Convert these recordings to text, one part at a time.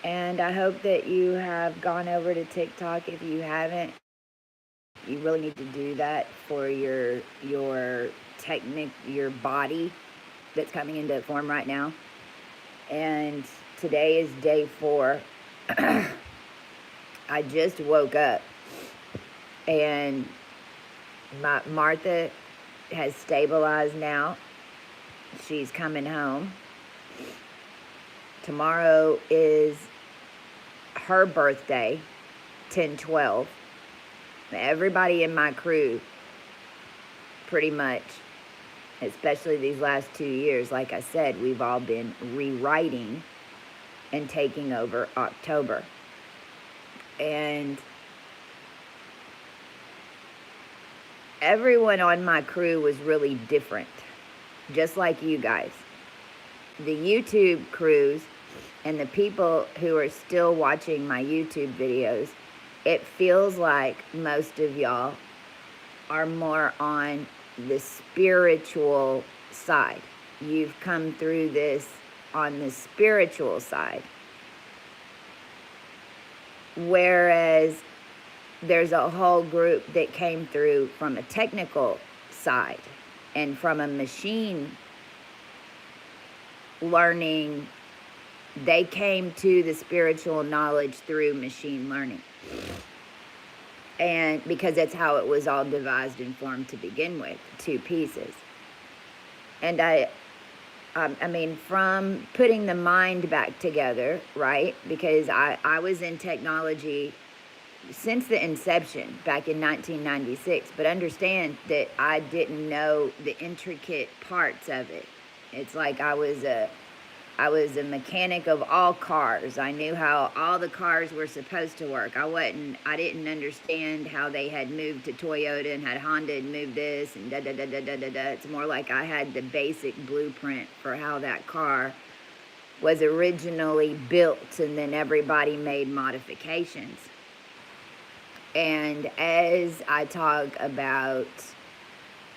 And I hope that you have gone over to TikTok. If you haven't, you really need to do that for your technique, your body that's coming into form right now. And today is day 4. I just woke up, and Martha has stabilized now. She's coming home. Tomorrow is her birthday, 10/12. Everybody in my crew, pretty much, especially these last 2 years, like I said, we've all been rewriting and taking over October. And everyone on my crew was really different, just like you guys. The YouTube crews and the people who are still watching my YouTube videos, it feels like most of y'all are more on the spiritual side. You've come through this on the spiritual side. Whereas there's a whole group that came through from a technical side and from a machine learning. They came to the spiritual knowledge through machine learning. And because that's how it was all devised and formed to begin with, 2 pieces. And I mean, from putting the mind back together, right? Because I was in technology since the inception back in 1996, but understand that I didn't know the intricate parts of it. It's like I was a mechanic of all cars. I knew how all the cars were supposed to work. I didn't understand how they had moved to Toyota and had Honda and moved this and da. It's more like I had the basic blueprint for how that car was originally built, and then everybody made modifications. And as I talk about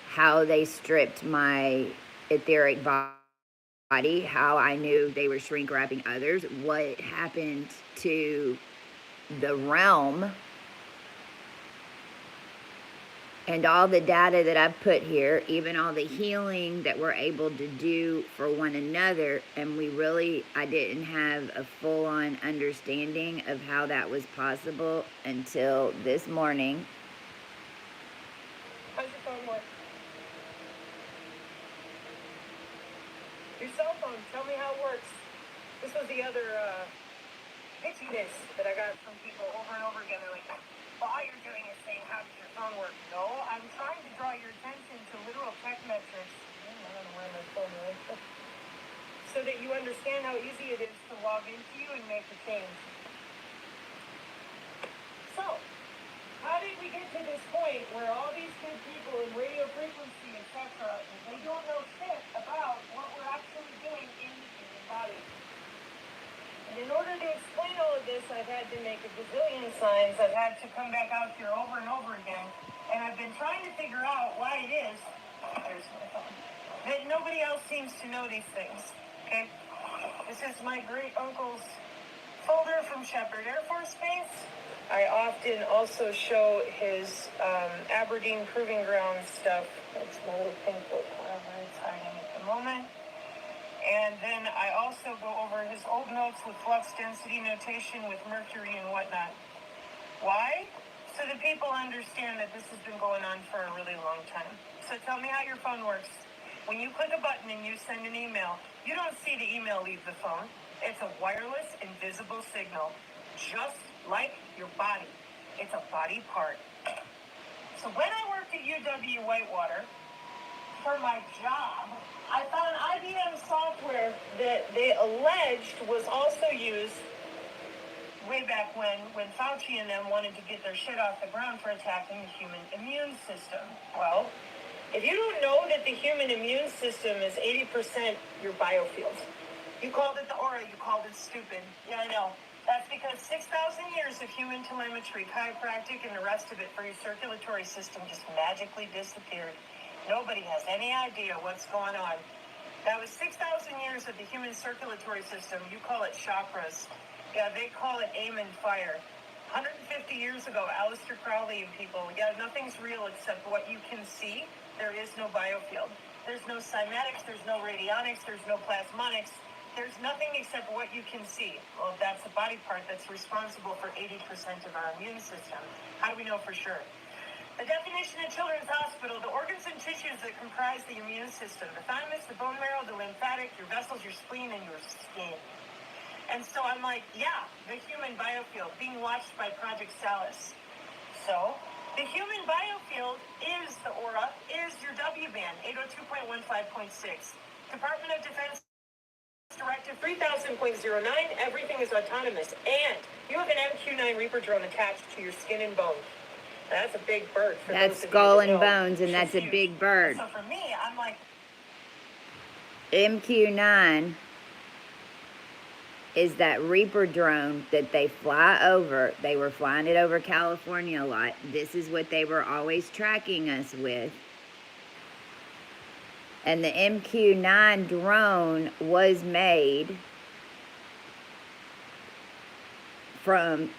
how they stripped my etheric body, how I knew they were shrink wrapping others, what happened to the realm, and all the data that I've put here, even all the healing that we're able to do for one another. And I didn't have a full-on understanding of how that was possible until this morning. How's your phone work? Your cell phone, tell me how it works. This was the other pitchiness that I got from people over and over again. They're like, all you're doing is saying, how does your phone work? No, I'm trying to draw your attention to literal tech metrics. I don't know where my phone is. So that you understand how easy it is to log into you and make a change. So, how did we get to this point where all these good people in radio frequency, etc., they don't know shit about what we're actually doing in the human body? And in order to explain all of this, I've had to make a gazillion signs. I've had to come back out here over and over again. And I've been trying to figure out why it is, there's my phone, that nobody else seems to know these things. Okay? This is my great uncle's folder from Shepherd Air Force Base. I often also show his Aberdeen Proving Ground stuff. That's my little pink book, wherever it's hiding at the moment. And then I also go over his old notes with flux density notation with Mercury and whatnot. Why? So that people understand that this has been going on for a really long time. So tell me how your phone works. When you click a button and you send an email, you don't see the email leave the phone. It's a wireless, invisible signal, just like your body. It's a body part. So when I worked at UW Whitewater, for my job, I found IBM software that they alleged was also used way back when Fauci and them wanted to get their shit off the ground for attacking the human immune system. Well, if you don't know that the human immune system is 80% your biofield, you called it the aura, you called it stupid. Yeah, I know. That's because 6,000 years of human telemetry, chiropractic, and the rest of it for your circulatory system just magically disappeared. Nobody has any idea what's going on. That was 6,000 years of the human circulatory system. You call it chakras. Yeah, they call it aim and fire. 150 years ago, Aleister Crowley and people, nothing's real except what you can see. There is no biofield. There's no cymatics, there's no radionics, there's no plasmonics. There's nothing except what you can see. Well, that's the body part that's responsible for 80% of our immune system. How do we know for sure? The definition in Children's Hospital, the organs and tissues that comprise the immune system, the thymus, the bone marrow, the lymphatic, your vessels, your spleen, and your skin. And so I'm like, yeah, the human biofield being watched by Project Salus. So the human biofield is the aura, is your W band, 802.15.6. Department of Defense Directive 3000.09, everything is autonomous. And you have an MQ-9 Reaper drone attached to your skin and bone. That's a big bird. That's skull and bones, and that's a big bird. So for me, I'm like, MQ-9 is that Reaper drone that they fly over. They were flying it over California a lot. This is what they were always tracking us with. And the MQ-9 drone was made from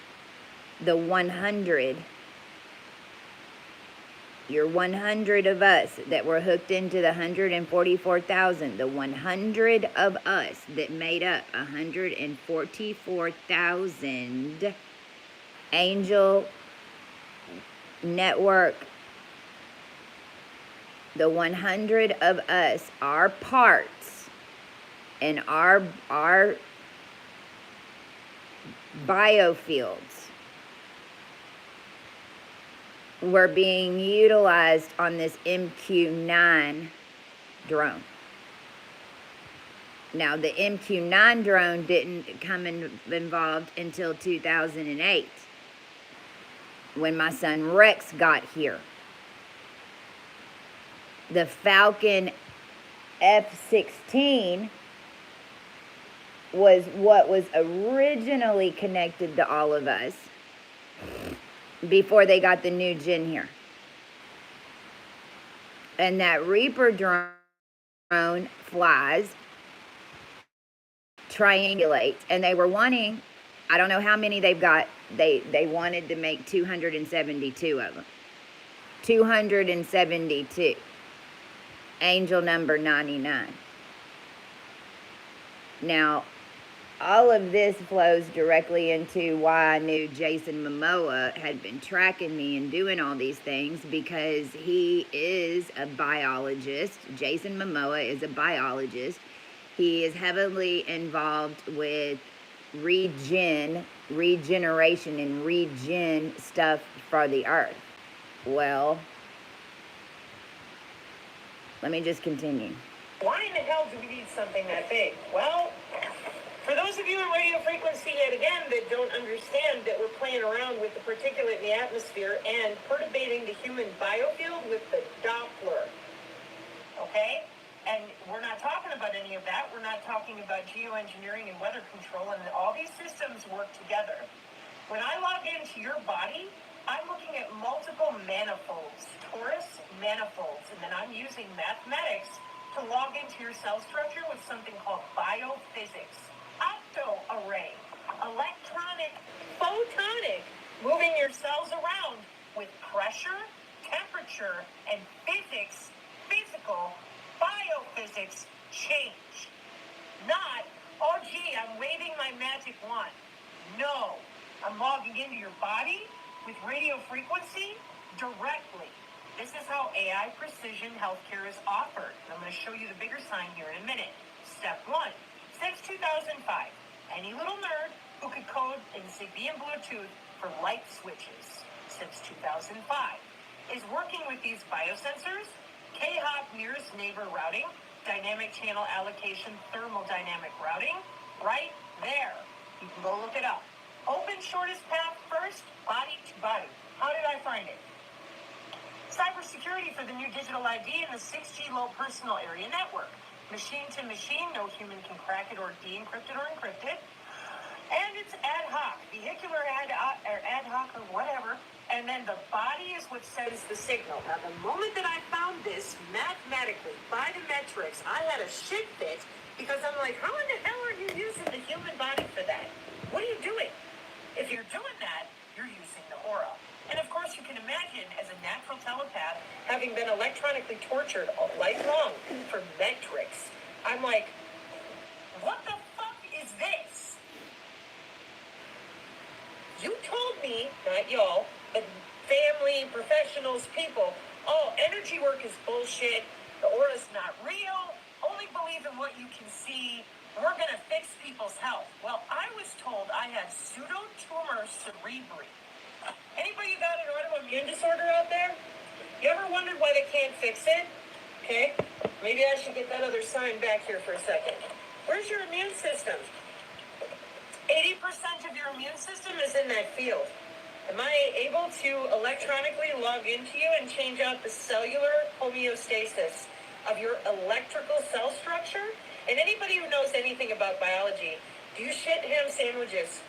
the 100. Your 100 of us that were hooked into the 144,000. The 100 of us that made up 144,000 angel network. The 100 of us, our parts and our biofields were being utilized on this MQ-9 drone. Now, the MQ-9 drone didn't come involved until 2008, when my son Rex got here. The Falcon F-16 was what was originally connected to all of us before they got the new gen here. And that Reaper drone flies, triangulates, and they were wanting, I don't know how many they've got, they wanted to make 272 of them. 272. Angel number 99. Now, all of this flows directly into why I knew Jason Momoa had been tracking me and doing all these things, because he is a biologist. Jason Momoa is a biologist. He is heavily involved with regeneration and regen stuff for the earth. Well, let me just continue. why in the hell do we need something that big? Well, for those of you in radio frequency, yet again, that don't understand that we're playing around with the particulate in the atmosphere and perturbating the human biofield with the Doppler, okay? And we're not talking about any of that. We're not talking about geoengineering and weather control, and all these systems work together. When I log into your body, I'm looking at multiple manifolds, torus manifolds, and then I'm using mathematics to log into your cell structure with something called biophysics. Octo-array, electronic, photonic, moving your cells around with pressure, temperature, and physics, physical, biophysics change. Not, oh gee, I'm waving my magic wand. No, I'm logging into your body with radio frequency directly. This is how AI precision healthcare is offered. And I'm going to show you the bigger sign here in a minute. Step 1. Since 2005, any little nerd who could code in Zigbee and Bluetooth for light switches since 2005 is working with these biosensors, K-hop nearest neighbor routing, dynamic channel allocation, thermodynamic routing, right there. You can go look it up. Open shortest path first, body to body. How did I find it? Cybersecurity for the new digital ID and the 6G low personal area network. Machine to machine, no human can crack it or de-encrypt it or encrypt it. And it's ad hoc, vehicular ad hoc or whatever. And then the body is what sends the signal. Now, the moment that I found this mathematically by the metrics, I had a shit fit because I'm like, how in the hell are you using the human body for that? What are you doing? electronically tortured all lifelong for metrics. I'm like, what the fuck is this? You told me, not y'all, but family, professionals, people, oh, energy work is bullshit. The aura's not real. Only believe in what you can see. We're going to fix people's health. Well, I was told I have pseudotumor cerebri. Anybody got an autoimmune disorder out there? You ever wondered why they can't fix it? Okay, maybe I should get that other sign back here for a second. Where's your immune system? 80% of your immune system is in that field. Am I able to electronically log into you and change out the cellular homeostasis of your electrical cell structure? And anybody who knows anything about biology, do you shit ham sandwiches?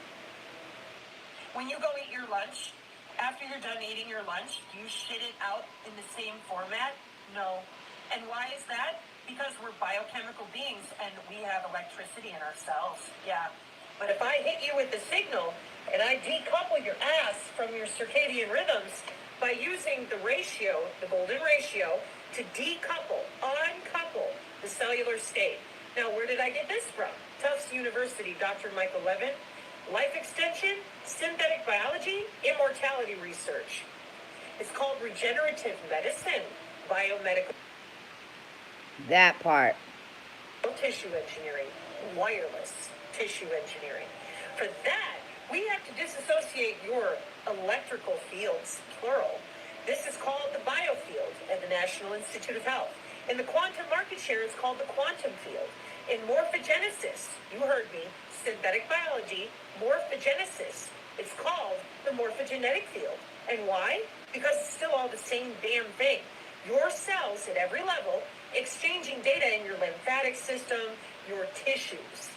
When you go eat your lunch, after you're done eating your lunch, do you shit it out in the same format? No. And why is that? Because we're biochemical beings and we have electricity in our cells. Yeah. But if I hit you with the signal and I decouple your ass from your circadian rhythms by using the ratio, the golden ratio, to decouple, uncouple the cellular state. Now, where did I get this from? Tufts University, Dr. Michael Levin. Life extension, synthetic biology, immortality research. It's called regenerative medicine, biomedical. That part. Tissue engineering, wireless tissue engineering. For that, we have to disassociate your electrical fields, plural. This is called the biofield at the National Institute of Health. In the quantum market share, it's called the quantum field. In morphogenesis, you heard me, synthetic biology, morphogenesis, it's called the morphogenetic field. And why? Because it's still all the same damn thing. Your cells at every level exchanging data in your lymphatic system, your tissues.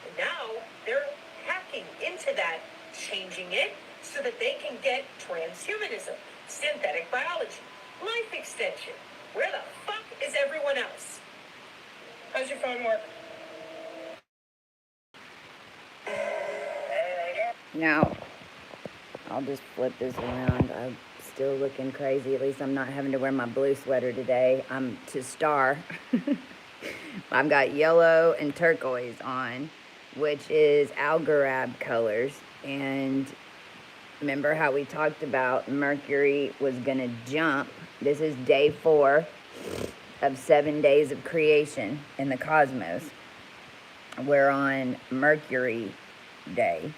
And now they're hacking into that, changing it so that they can get transhumanism, synthetic biology, life extension. Where the fuck is everyone else? How's your phone work? Now, I'll just flip this around. I'm still looking crazy. At least I'm not having to wear my blue sweater today. I'm to star. I've got yellow and turquoise on, which is Algorab colors. And remember how we talked about Mercury was going to jump. This is day 4 of 7 days of creation in the cosmos. We're on Mercury Day.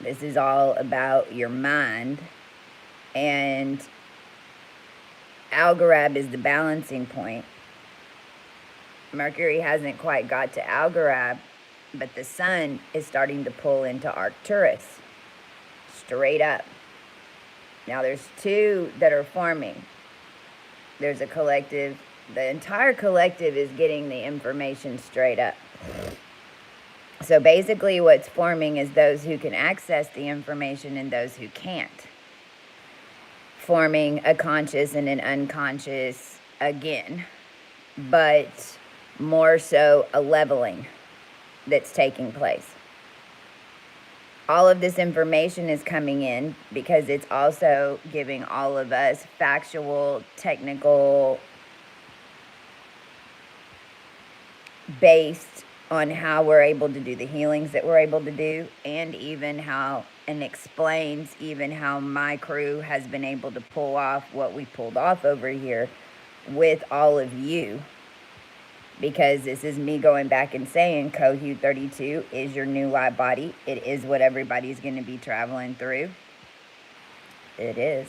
This is all about your mind. And Algorab is the balancing point. Mercury hasn't quite got to Algorab, but the sun is starting to pull into Arcturus. Straight up. Now there's 2 that are forming. There's a collective. The entire collective is getting the information straight up. So basically what's forming is those who can access the information and those who can't. Forming a conscious and an unconscious again. But more so a leveling that's taking place. All of this information is coming in because it's also giving all of us factual, technical, based on how we're able to do the healings that we're able to do, and even how, and explains even how my crew has been able to pull off what we pulled off over here with all of you. Because this is me going back and saying Cohu 32 is your new live body. It is what everybody's going to be traveling through. It is.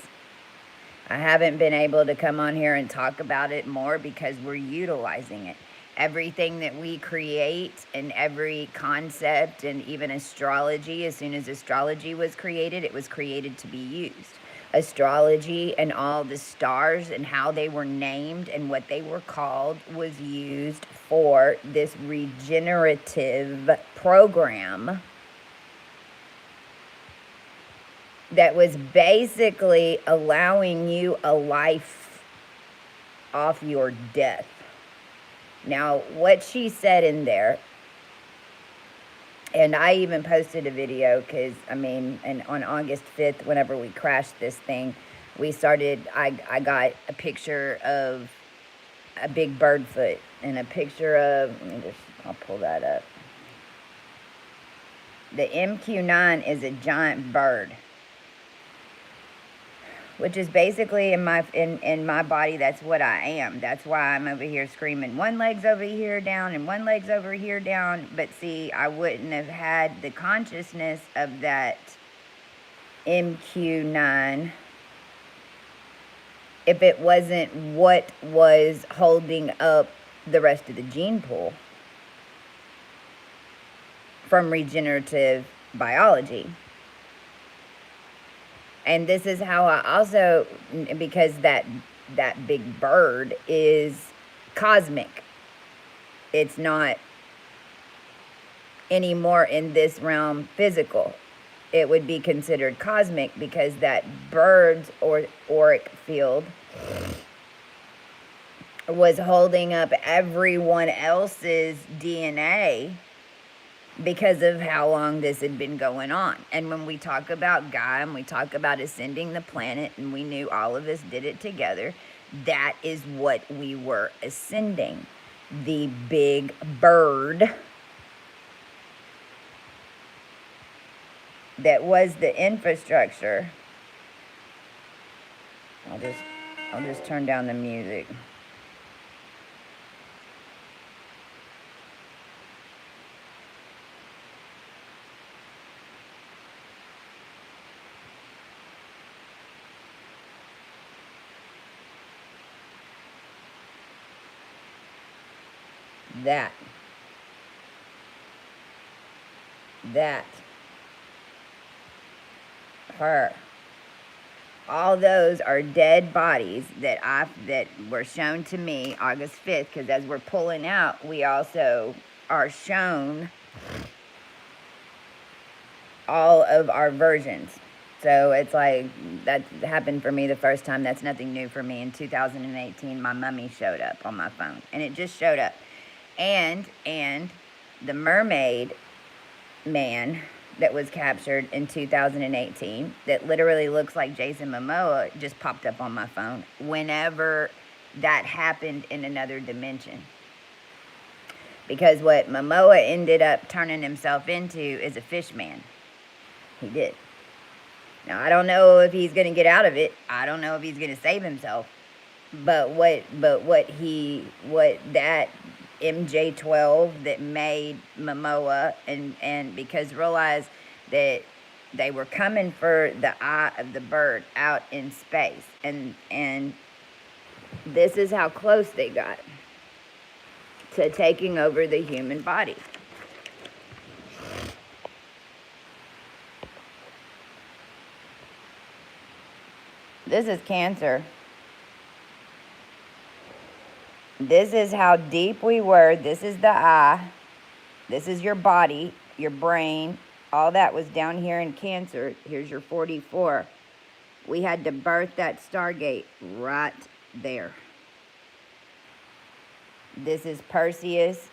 I haven't been able to come on here and talk about it more because we're utilizing it. Everything that we create and every concept and even astrology, as soon as astrology was created, it was created to be used. Astrology and all the stars and how they were named and what they were called was used for this regenerative program that was basically allowing you a life off your death. Now, what she said in there, and I even posted a video because, and on August 5th, whenever we crashed this thing, we started, I got a picture of a big bird foot and a picture of, I'll pull that up. The MQ9 is a giant bird, which is basically in my body, that's what I am. That's why I'm over here screaming, one leg's over here down and one leg's over here down. But see, I wouldn't have had the consciousness of that MQ9 if it wasn't what was holding up the rest of the gene pool from regenerative biology. And this is how I also, because that big bird is cosmic. It's not anymore in this realm physical. It would be considered cosmic because that bird's auric field was holding up everyone else's DNA because of how long this had been going on. And when we talk about Gaia and we talk about ascending the planet, and we knew all of us did it together, that is what we were ascending. The big bird that was the infrastructure. I'll just turn down the music. That her, all those are dead bodies that were shown to me August 5th, because as we're pulling out, we also are shown all of our versions. So it's like, that happened for me the first time. That's nothing new for me. In 2018, my mummy showed up on my phone, and it just showed up. And the mermaid man that was captured in 2018 that literally looks like Jason Momoa just popped up on my phone whenever that happened in another dimension. Because what Momoa ended up turning himself into is a fish man. He did. Now, I don't know if he's going to get out of it. I don't know if he's going to save himself. But what that MJ12 that made Momoa, and because realize that they were coming for the eye of the bird out in space, and this is how close they got to taking over the human body. This is Cancer. This is how deep we were. This is the eye. This is your body, your brain. All that was down here in Cancer. Here's your 44. We had to birth that Stargate right there. This is Perseus.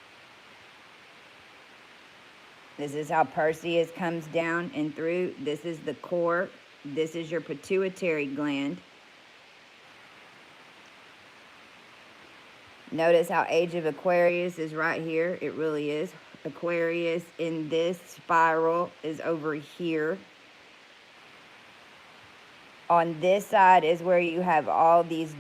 This is how Perseus comes down and through. This is the core. This is your pituitary gland. Notice how Age of Aquarius is right here. It really is. Aquarius in this spiral is over here. On this side is where you have all these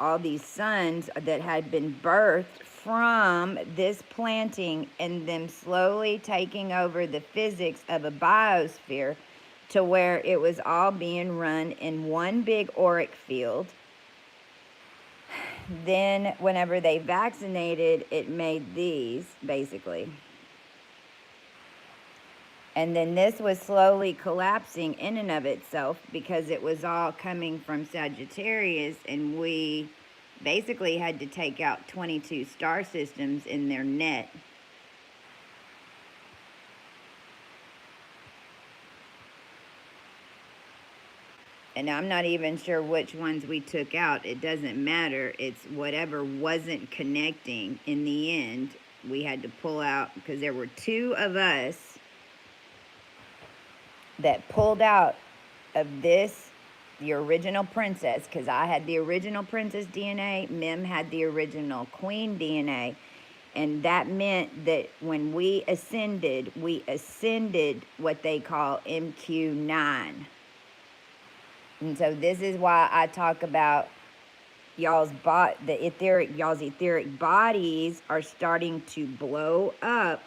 all these suns that had been birthed from this planting and them slowly taking over the physics of a biosphere to where it was all being run in one big auric field. Then whenever they vaccinated, it made these, basically. And then this was slowly collapsing in and of itself because it was all coming from Sagittarius, and we basically had to take out 22 star systems in their net. And I'm not even sure which ones we took out. It doesn't matter. It's whatever wasn't connecting in the end, we had to pull out, because there were two of us that pulled out of this the original princess, because I had the original princess DNA, Mim had the original queen DNA, and that meant that when we ascended what they call MQ9. And so this is why I talk about y'all's etheric bodies are starting to blow up,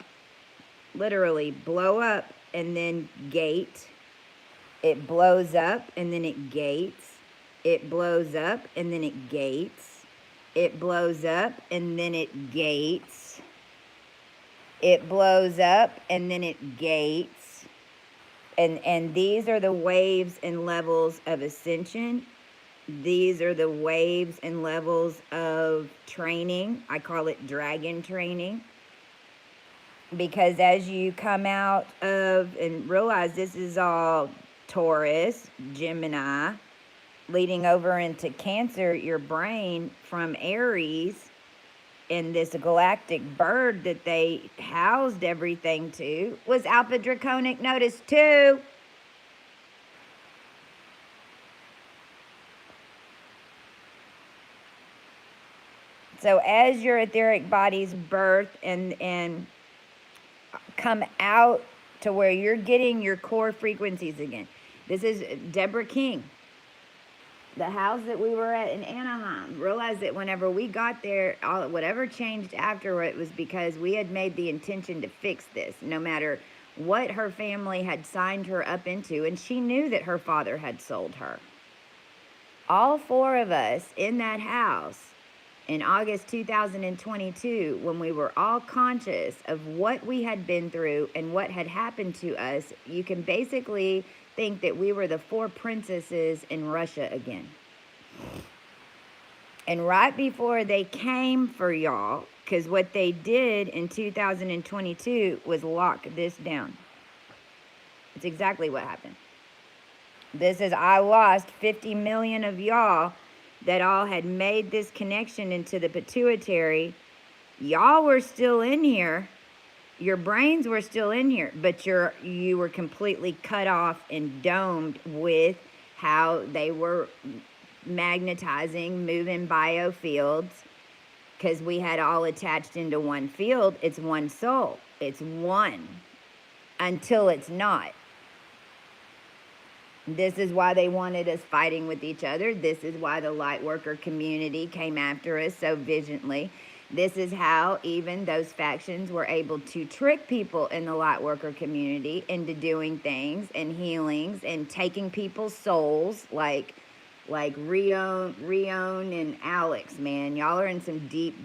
literally blow up, and then gate. It blows up and then it gates. It blows up and then it gates. It blows up and then it gates. It blows up and then it gates. And these are the waves and levels of ascension. These are the waves and levels of training. I call it dragon training. Because as you come out of and realize this is all Taurus, Gemini, leading over into Cancer, your brain from Aries, and this galactic bird that they housed everything to was Alpha Draconic Notice 2. So as your etheric bodies birth and come out to where you're getting your core frequencies again. This is Deborah King. The house that we were at in Anaheim. Realized that whenever we got there, whatever changed after it was because we had made the intention to fix this, no matter what her family had signed her up into, and she knew that her father had sold her. All four of us in that house in August 2022, when we were all conscious of what we had been through and what had happened to us, you can basically think that we were the four princesses in Russia again. And right before they came for y'all, because what they did in 2022 was lock this down. It's exactly what happened. This is, I lost 50 million of y'all that all had made this connection into the pituitary. Y'all were still in here. Your brains were still in here, but you were completely cut off and domed with how they were magnetizing, moving biofields, because we had all attached into one field. It's one soul. It's one until it's not. This is why they wanted us fighting with each other. This is why the light worker community came after us so vigilantly. This is how even those factions were able to trick people in the light worker community into doing things and healings and taking people's souls, like Rion and Alex, man. Y'all are in some deep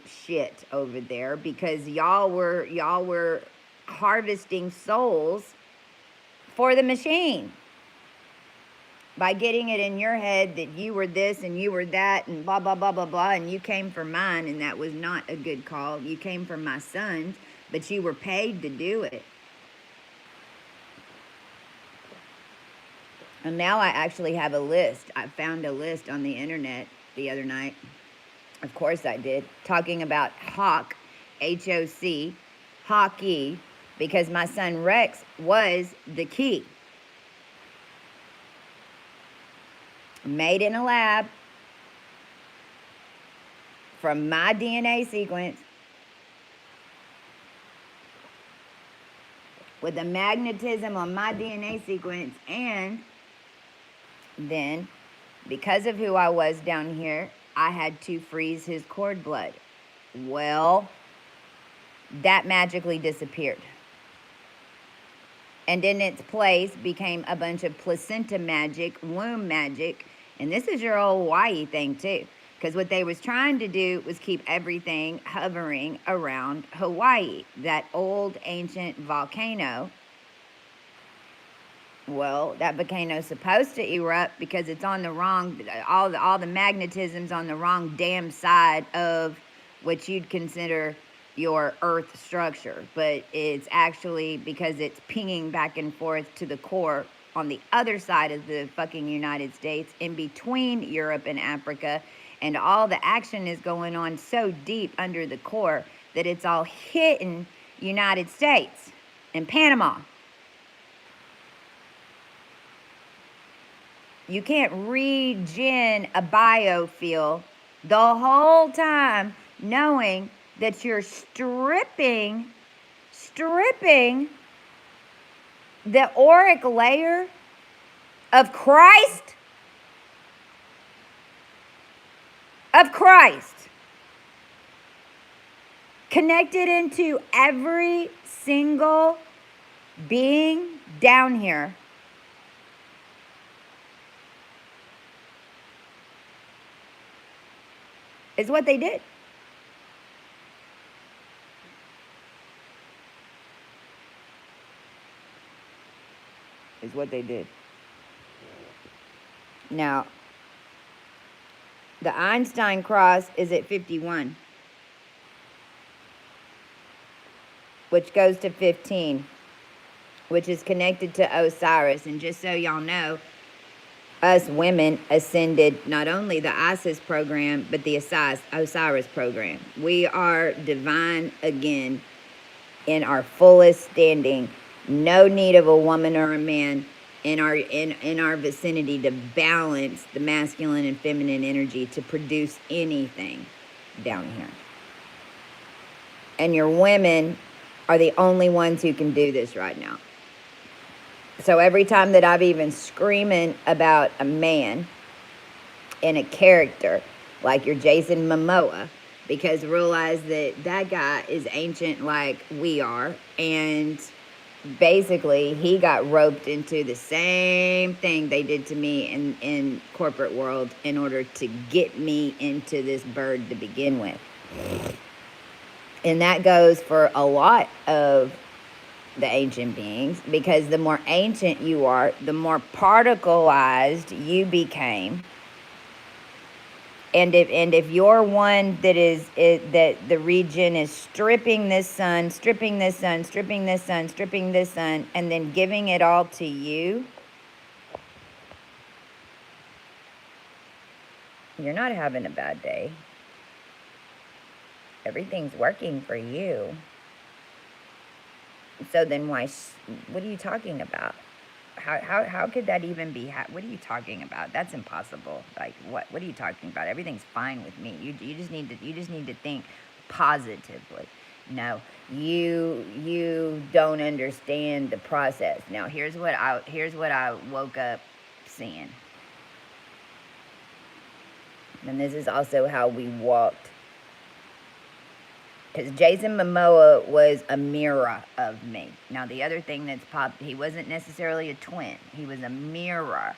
shit over there because y'all were harvesting souls for the machine by getting it in your head that you were this and you were that and blah, blah, blah, blah, blah, and you came for mine, and that was not a good call. You came for my sons, but you were paid to do it. And now I actually have a list. I found a list on the internet the other night. Of course I did. Talking about Hawk, H-O-C, hockey, because my son Rex was the key. Made in a lab from my DNA sequence with the magnetism on my DNA sequence, and then because of who I was down here, I had to freeze his cord blood. Well, that magically disappeared. And in its place became a bunch of placenta magic, womb magic. And this is your old Hawaii thing too. Because what they was trying to do was keep everything hovering around Hawaii, that old ancient volcano. Well, that volcano's supposed to erupt because it's on the wrong, all the magnetism's on the wrong damn side of what you'd consider your earth structure, but it's actually because it's pinging back and forth to the core on the other side of the fucking United States, in between Europe and Africa, and all the action is going on so deep under the core that it's all hitting United States and Panama. You can't regen a biofuel the whole time knowing that you're stripping the auric layer of Christ, connected into every single being down here. Is what they did. Is what they did. Now, the Einstein cross is at 51, which goes to 15, which is connected to Osiris. And just so y'all know, us women ascended not only the Isis program, but the Osiris program. We are divine again in our fullest standing. No need of a woman or a man in our vicinity to balance the masculine and feminine energy to produce anything down here. And your women are the only ones who can do this right now. So every time that I've even screaming about a man in a character like your Jason Momoa, because realize that that guy is ancient like we are, and basically he got roped into the same thing they did to me in corporate world in order to get me into this bird to begin with. And that goes for a lot of the ancient beings, because the more ancient you are, the more particleized you became. And if you're one that that the region is stripping this sun, and then giving it all to you, you're not having a bad day. Everything's working for you. So then why, what are you talking about? How could that even be, what are you talking about? That's impossible. Like, what are you talking about? Everything's fine with me. You just need to think positively. No, you don't understand the process. Now, here's what I woke up seeing. And this is also how we walked. Because Jason Momoa was a mirror of me. Now, the other thing that's popped, he wasn't necessarily a twin. He was a mirror.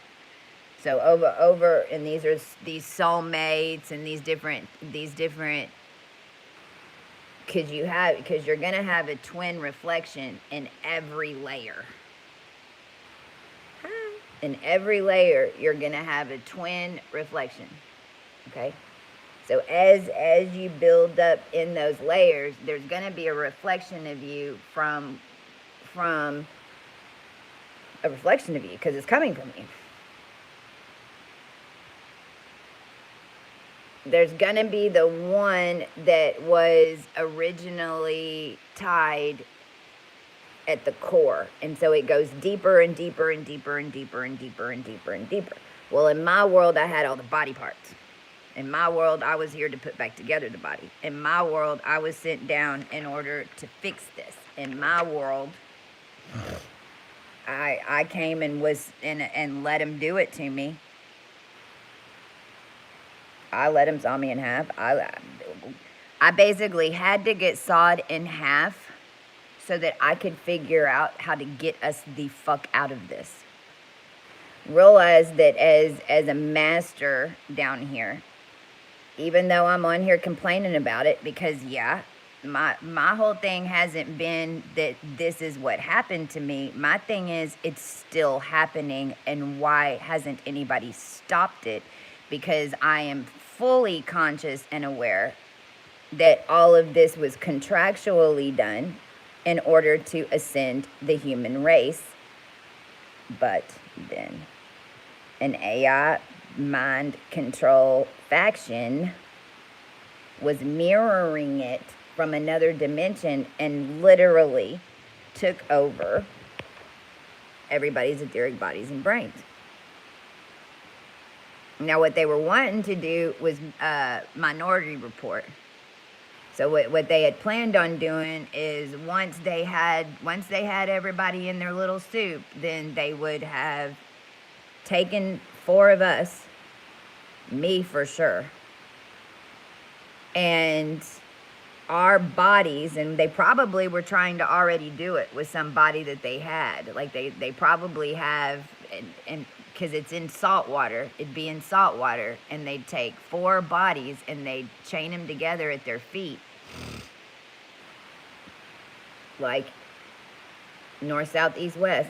So over, and these are these soulmates and these different, because you're going to have a twin reflection in every layer. In every layer, you're going to have a twin reflection. Okay? So as you build up in those layers, there's going to be a reflection of you from a reflection of you, because it's coming from you. There's going to be the one that was originally tied at the core. And so it goes deeper and deeper and deeper and deeper and deeper and deeper and deeper. Well, in my world, I had all the body parts. In my world, I was here to put back together the body. In my world, I was sent down in order to fix this. In my world, I came and let him do it to me. I let him saw me in half. I basically had to get sawed in half so that I could figure out how to get us the fuck out of this. Realize that as a master down here, even though I'm on here complaining about it, because yeah, my whole thing hasn't been that this is what happened to me. My thing is it's still happening, and why hasn't anybody stopped it? Because I am fully conscious and aware that all of this was contractually done in order to ascend the human race. But then an AI mind control faction was mirroring it from another dimension and literally took over everybody's etheric bodies and brains. Now, what they were wanting to do was Minority Report. So what they had planned on doing is once they had everybody in their little soup, then they would have taken 4 of us, me for sure, and our bodies, and they probably were trying to already do it with somebody that they had. Like they probably have, and because it's in salt water, it'd be in salt water, and they'd take 4 bodies and they'd chain them together at their feet, like north, south, east, west.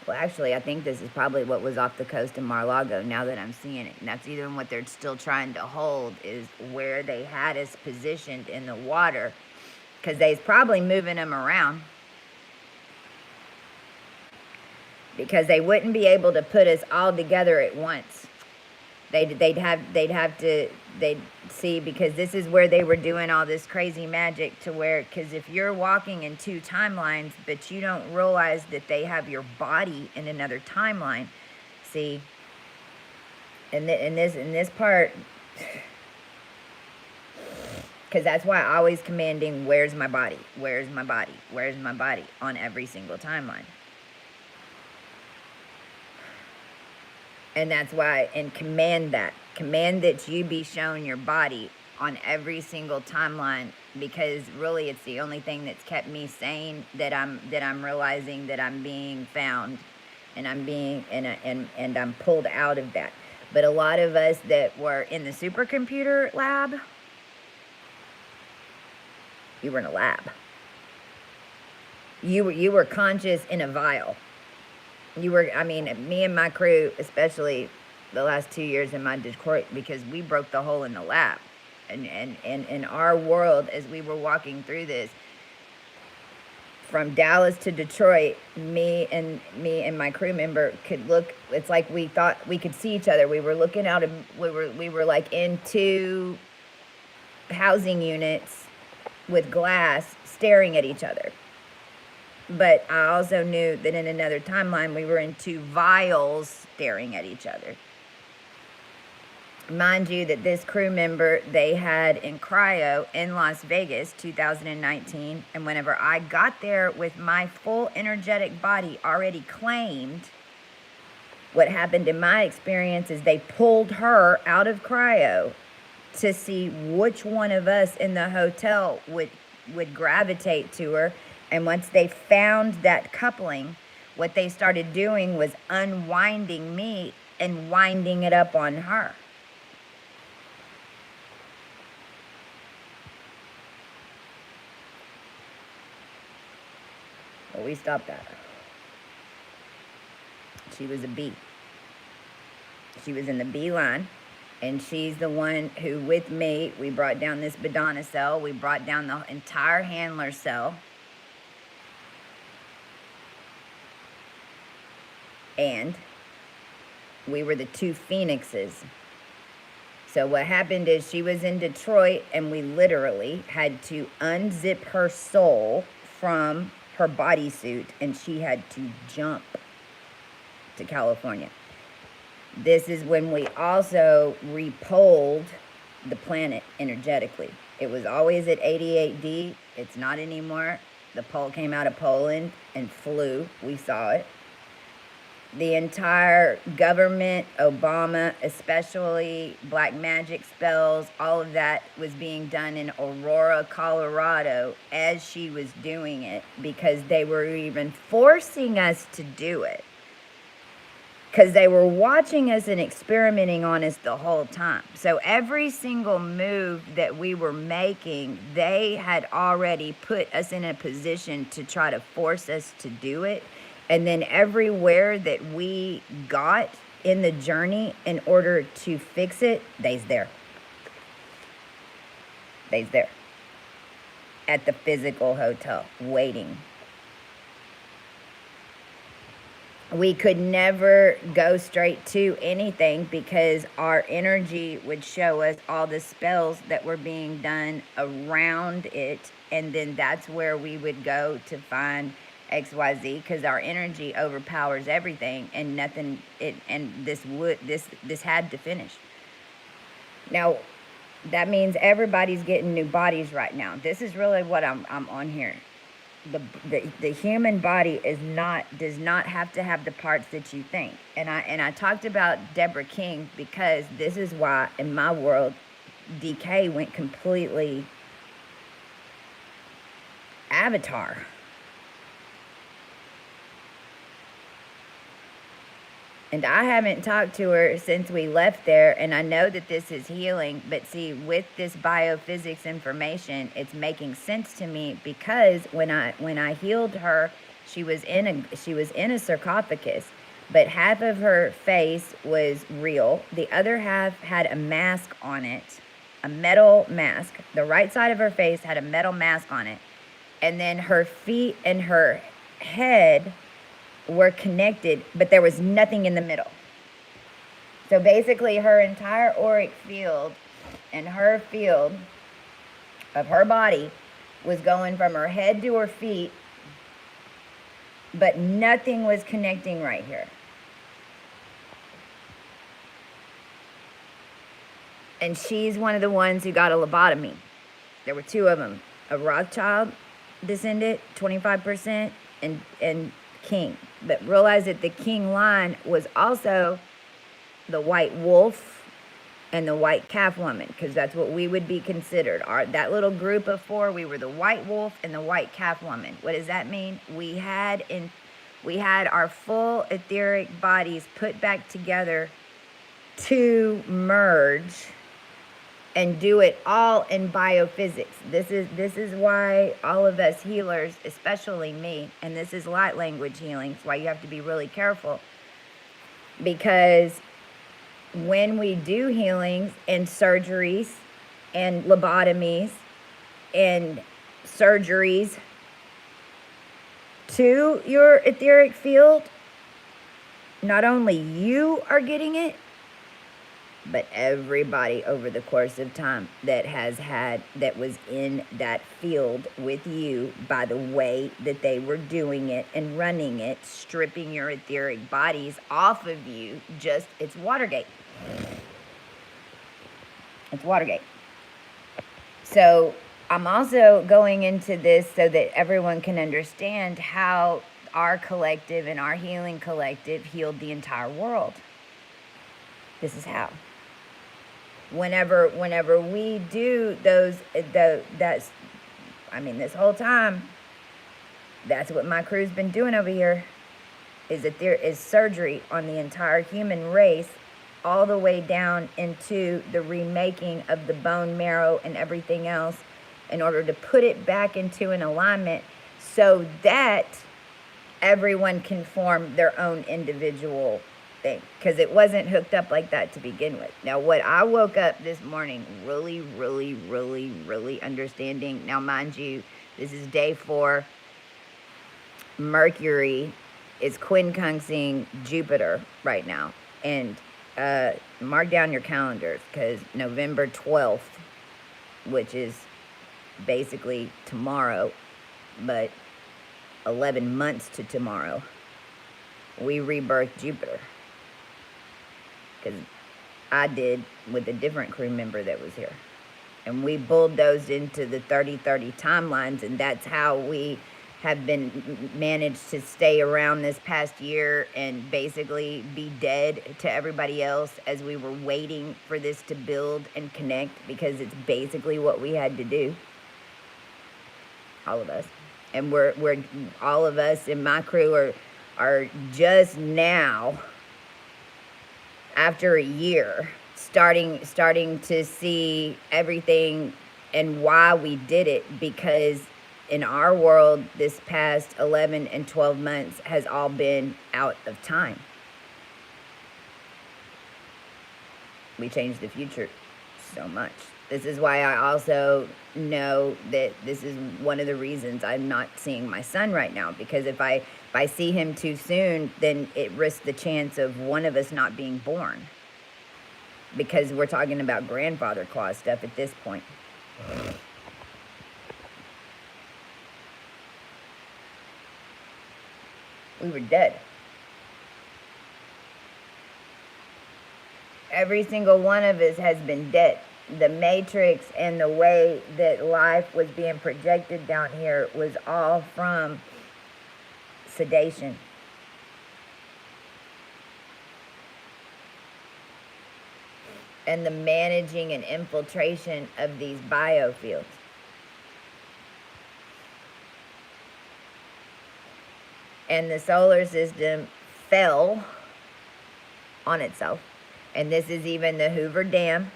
Well, actually, I think this is probably what was off the coast of Mar-a-Lago, now that I'm seeing it. And that's even what they're still trying to hold, is where they had us positioned in the water, because they's probably moving them around, because they wouldn't be able to put us all together at once. They'd see, because this is where they were doing all this crazy magic, to where, because if you're walking in 2 timelines, but you don't realize that they have your body in another timeline, see, in this part, because that's why I always commanding, where's my body, where's my body, where's my body, on every single timeline. And that's why, and command that you be shown your body on every single timeline, because really it's the only thing that's kept me sane, that I'm realizing that I'm being found, and I'm being, and I'm pulled out of that. But a lot of us that were in the supercomputer lab, you were in a lab. You were conscious in a vial. You were, I mean, me and my crew, especially the last 2 years in my Detroit, because we broke the hole in the lab. And in our world, as we were walking through this, from Dallas to Detroit, me and my crew member could look, it's like we thought we could see each other. We were looking out, and we were like in 2 housing units with glass, staring at each other. But I also knew that in another timeline, we were in 2 vials staring at each other. Mind you, that this crew member they had in cryo in Las Vegas, 2019. And whenever I got there with my full energetic body already claimed, what happened in my experience is they pulled her out of cryo to see which one of us in the hotel would gravitate to her. And once they found that coupling, what they started doing was unwinding me and winding it up on her. Well, we stopped that. She was a B. She was in the B line. And she's the one who, with me, we brought down this Badana cell. We brought down the entire handler cell. And we were the 2 phoenixes. So what happened is she was in Detroit, and we literally had to unzip her soul from her bodysuit, and she had to jump to California. This is when we also repoled the planet energetically. It was always at 88D. It's not anymore. The pole came out of Poland and flew. We saw it. The entire government, Obama, especially black magic spells, all of that was being done in Aurora, Colorado, as she was doing it, because they were even forcing us to do it. Because they were watching us and experimenting on us the whole time. So every single move that we were making, they had already put us in a position to try to force us to do it. And then everywhere that we got in the journey in order to fix it, they's there. They's there. At the physical hotel, waiting. We could never go straight to anything, because our energy would show us all the spells that were being done around it. And then that's where we would go to find XYZ, because our energy overpowers everything, and nothing. This had to finish. Now, that means everybody's getting new bodies right now. This is really what I'm on here. The human body does not have to have the parts that you think. And I talked about Deborah King because this is why in my world decay went completely Avatar. And I haven't talked to her since we left there, and I know that this is healing, but see, with this biophysics information, it's making sense to me, because when I healed her, she was in a sarcophagus, but half of her face was real. The other half had a mask on it, a metal mask. The right side of her face had a metal mask on it. And then her feet and her head were connected, but there was nothing in the middle. So basically her entire auric field and her field of her body was going from her head to her feet, but nothing was connecting right here. And she's one of the ones who got a lobotomy. There were two of them, a Rothschild descendant, 25%, and King. But realize that the King line was also the white wolf and the white calf woman, because that's what we would be considered. That little group of four, we were the white wolf and the white calf woman. What does that mean? We had our full etheric bodies put back together to merge and do it all in biophysics. This is why all of us healers, especially me, and this is light language healing, it's why you have to be really careful, because when we do healings and surgeries and lobotomies and surgeries to your etheric field, not only you are getting it, but everybody over the course of time that was in that field with you, by the way that they were doing it and running it, stripping your etheric bodies off of you, it's Watergate. It's Watergate. So I'm also going into this so that everyone can understand how our collective and our healing collective healed the entire world. This is how. Whenever we do this whole time, that's what my crew's been doing over here, is that there is surgery on the entire human race, all the way down into the remaking of the bone marrow and everything else, in order to put it back into an alignment so that everyone can form their own individual thing, because it wasn't hooked up like that to begin with. Now, what I woke up this morning really, really, really, really understanding, now mind you, this is day 4, Mercury is quincunxing Jupiter right now, and mark down your calendars, because November 12th, which is basically tomorrow, but 11 months to tomorrow, we rebirth Jupiter. Because I did with a different crew member that was here. And we bulldozed into the 30-30 timelines, and that's how we have been managed to stay around this past year and basically be dead to everybody else as we were waiting for this to build and connect, because it's basically what we had to do. All of us. And we're all of us in my crew are just now, after a year, starting to see everything and why we did it, because in our world, this past 11 and 12 months has all been out of time. We changed the future so much. This is why I also know that this is one of the reasons I'm not seeing my son right now, because if I see him too soon, then it risks the chance of one of us not being born, because we're talking about grandfather clause stuff at this point. We were dead. Every single one of us has been dead. The matrix and the way that life was being projected down here was all from sedation. And the managing and infiltration of these biofields. And the solar system fell on itself. And this is even the Hoover Dam.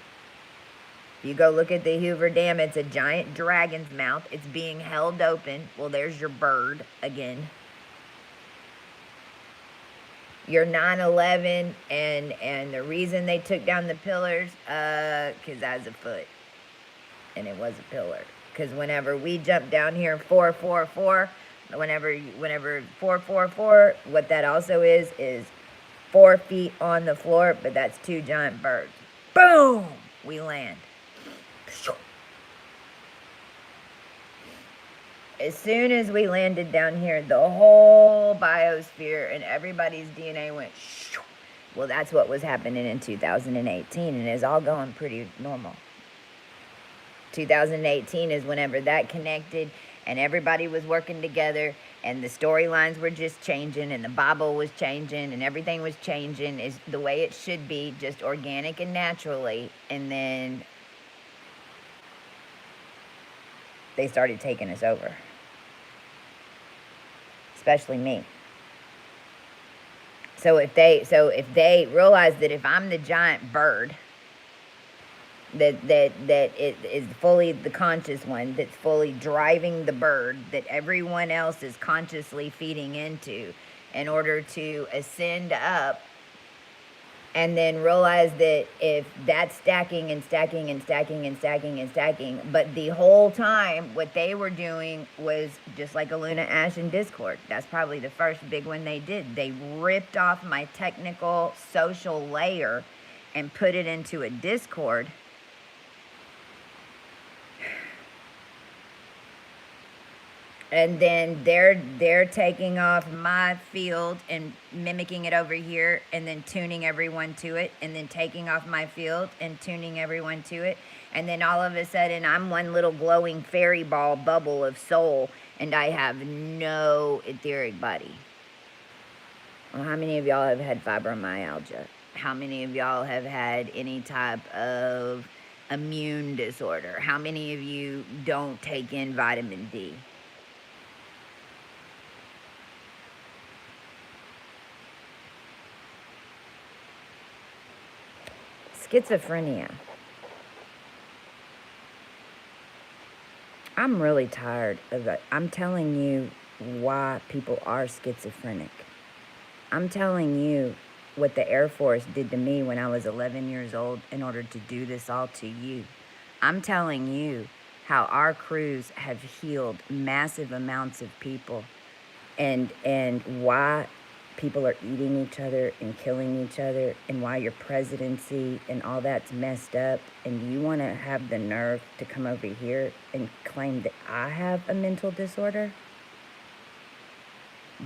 If you go look at the Hoover Dam, it's a giant dragon's mouth. It's being held open. Well, there's your bird again. Your 9/11 and the reason they took down the pillars, because that's a foot. And it was a pillar. Because whenever we jump down here 444, whenever 444, what that also is 4 feet on the floor, but that's 2 giant birds. Boom! We land. As soon as we landed down here, the whole biosphere and everybody's DNA went shoo. Well, that's what was happening in 2018, and it's all going pretty normal. 2018 is whenever that connected, and everybody was working together, and the storylines were just changing, and the Bible was changing, and everything was changing is the way it should be, just organic and naturally. And then they started taking us over. Especially me. So if they realize that if I'm the giant bird, that it is fully the conscious one, that's fully driving the bird, that everyone else is consciously feeding into in order to ascend up, and then realize that if that's stacking and stacking and stacking and stacking and stacking, but the whole time what they were doing was just like a Luna Ash and Discord. That's probably the first big one they did. They ripped off my technical social layer and put it into a Discord. And then they're taking off my field and mimicking it over here, and then tuning everyone to it, and then taking off my field and tuning everyone to it. And then all of a sudden, I'm one little glowing fairy ball bubble of soul, and I have no etheric body. Well, how many of y'all have had fibromyalgia? How many of y'all have had any type of immune disorder? How many of you don't take in vitamin D? Schizophrenia. I'm really tired of it. I'm telling you why people are schizophrenic. I'm telling you what the Air Force did to me when I was 11 years old in order to do this all to you. I'm telling you how our crews have healed massive amounts of people, and why people are eating each other and killing each other, and why your presidency and all that's messed up. And you want to have the nerve to come over here and claim that I have a mental disorder?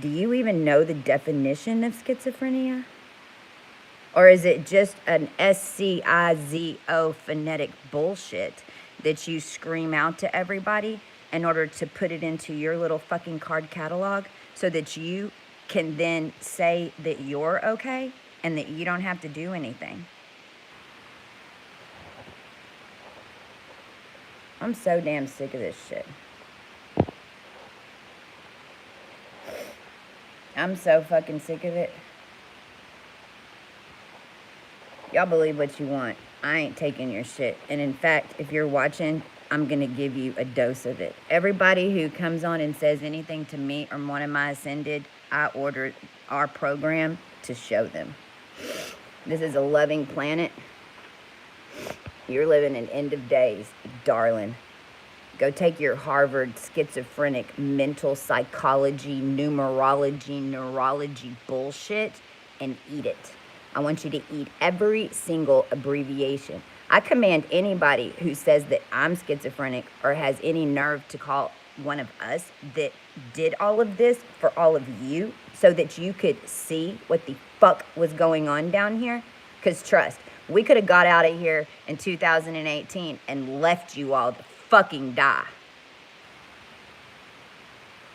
Do you even know the definition of schizophrenia? Or is it just an SCIZO phonetic bullshit that you scream out to everybody in order to put it into your little fucking card catalog so that you can then say that you're okay and that you don't have to do anything? I'm so damn sick of this shit. I'm so fucking sick of it. Y'all believe what you want. I ain't taking your shit. And in fact, if you're watching, I'm going to give you a dose of it. Everybody who comes on and says anything to me or one of my ascended, I ordered our program to show them. This is a loving planet. You're living in end of days, darling. Go take your Harvard schizophrenic mental psychology, numerology, neurology bullshit and eat it. I want you to eat every single abbreviation. I command anybody who says that I'm schizophrenic or has any nerve to call one of us that did all of this for all of you so that you could see what the fuck was going on down here? Because trust, we could have got out of here in 2018 and left you all to fucking die.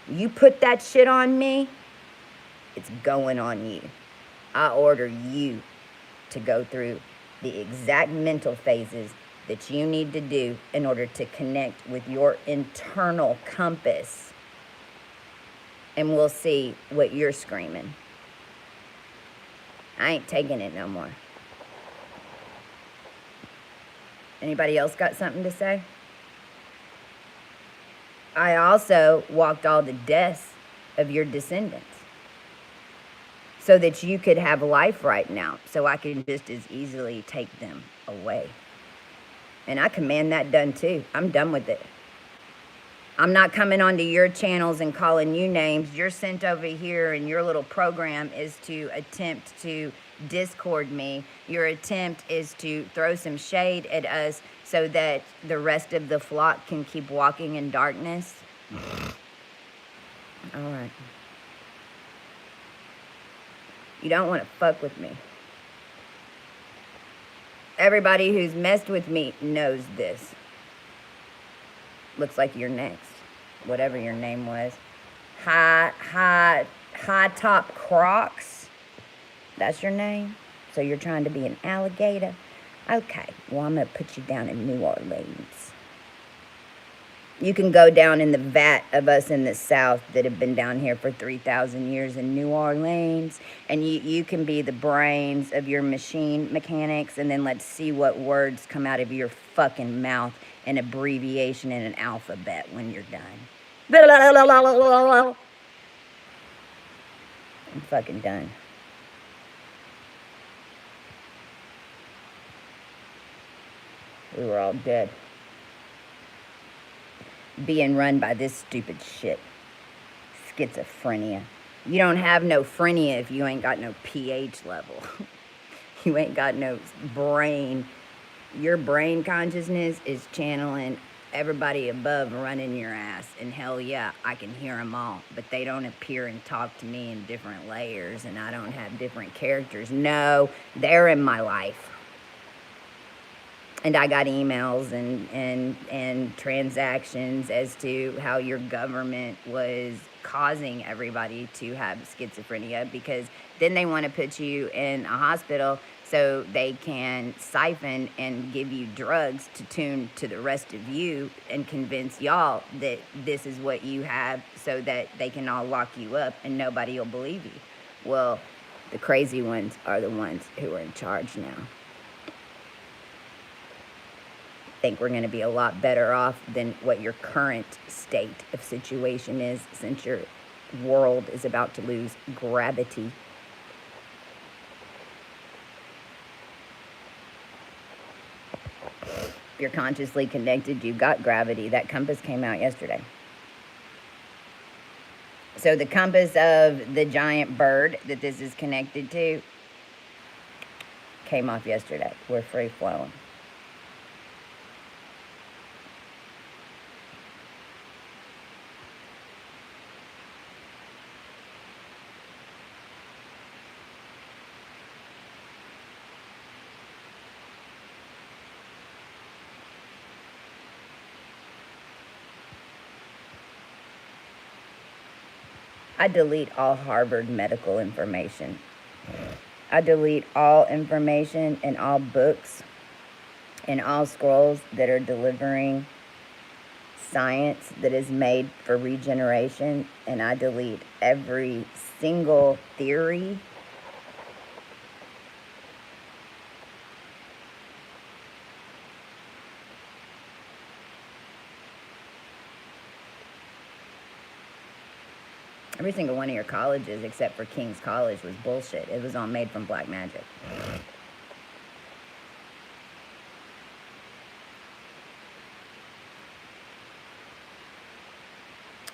You put that shit on me, it's going on you. I order you to go through the exact mental phases that you need to do in order to connect with your internal compass. And we'll see what you're screaming. I ain't taking it no more. Anybody else got something to say? I also walked all the deaths of your descendants so that you could have life right now, so I can just as easily take them away. And I command that done too. I'm done with it. I'm not coming onto your channels and calling you names. You're sent over here and your little program is to attempt to discord me. Your attempt is to throw some shade at us so that the rest of the flock can keep walking in darkness. All right. You don't want to fuck with me. Everybody who's messed with me knows this. Looks like you're next. Whatever your name was. High top Crocs. That's your name? So you're trying to be an alligator? Okay, well, I'm going to put you down in New Orleans. You can go down in the vat of us in the South that have been down here for 3,000 years in New Orleans. And you can be the brains of your machine mechanics. And then let's see what words come out of your fucking mouth, an abbreviation in an alphabet when you're done. I'm fucking done. We were all dead. Being run by this stupid shit. Schizophrenia. You don't have no phrenia if you ain't got no pH level. You ain't got no brain. Your brain consciousness is channeling everybody above running your ass. And hell yeah, I can hear them all. But they don't appear and talk to me in different layers. And I don't have different characters. No, they're in my life. And I got emails and transactions as to how your government was causing everybody to have schizophrenia, because then they want to put you in a hospital so they can siphon and give you drugs to tune to the rest of you and convince y'all that this is what you have so that they can all lock you up and nobody will believe you. Well, the crazy ones are the ones who are in charge now. Think we're going to be a lot better off than what your current state of situation is, since your world is about to lose gravity. If you're consciously connected, you've got gravity. That compass came out yesterday. So the compass of the giant bird that this is connected to came off yesterday. We're free flowing. I delete all Harvard medical information. I delete all information and all books and all scrolls that are delivering science that is made for regeneration. And I delete every single theory . Every single one of your colleges, except for King's College, was bullshit. It was all made from black magic.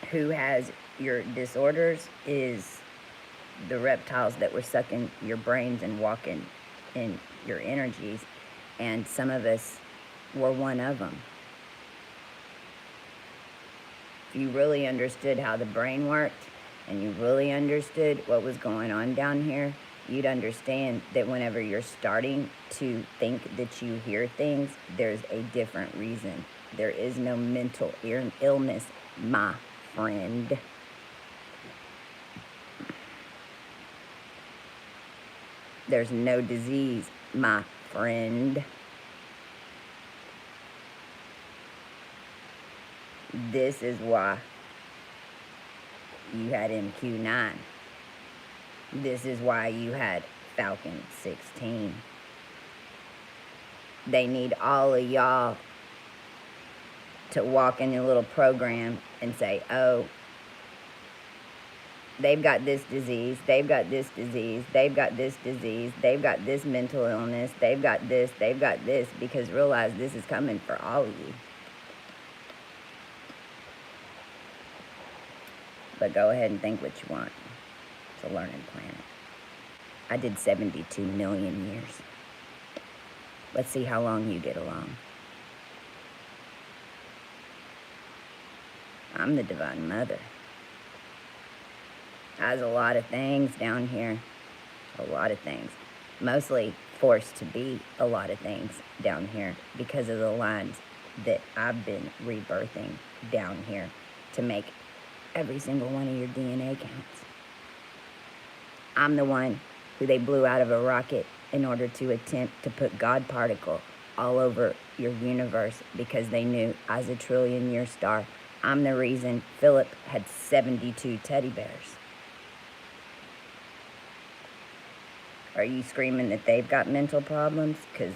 Who has your disorders is the reptiles that were sucking your brains and walking in your energies. And some of us were one of them. If you really understood how the brain worked and you really understood what was going on down here, you'd understand that whenever you're starting to think that you hear things, there's a different reason. There is no mental illness, my friend. There's no disease, my friend. This is why you had MQ9. This is why you had Falcon 16. They need all of y'all to walk in your little program and say, oh, they've got this disease, they've got this disease, they've got this disease, they've got this mental illness, they've got this, because realize this is coming for all of you. But go ahead and think what you want. It's a learning planet. I did 72 million years. Let's see how long you get along. I'm the Divine Mother. Has a lot of things down here. A lot of things. Mostly forced to be a lot of things down here because of the lines that I've been rebirthing down here to make every single one of your DNA counts. I'm the one who they blew out of a rocket in order to attempt to put God particle all over your universe because they knew I was a trillion-year star. I'm the reason Philip had 72 teddy bears. Are you screaming that they've got mental problems? Because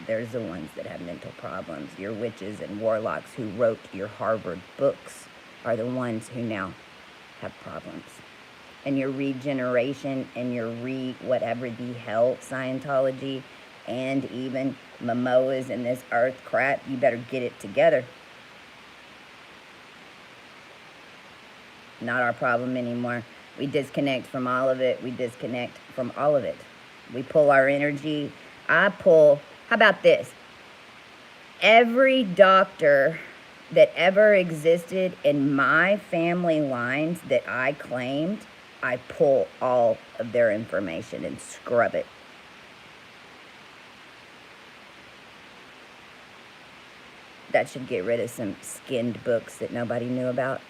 there's the ones that have mental problems. Your witches and warlocks who wrote your Harvard books are the ones who now have problems. And your regeneration and your whatever the hell Scientology and even Momoas and this earth crap, you better get it together. Not our problem anymore. We disconnect from all of it. We disconnect from all of it. We pull our energy. How about this? Every doctor that ever existed in my family lines that I claimed, I pull all of their information and scrub it. That should get rid of some skinned books that nobody knew about.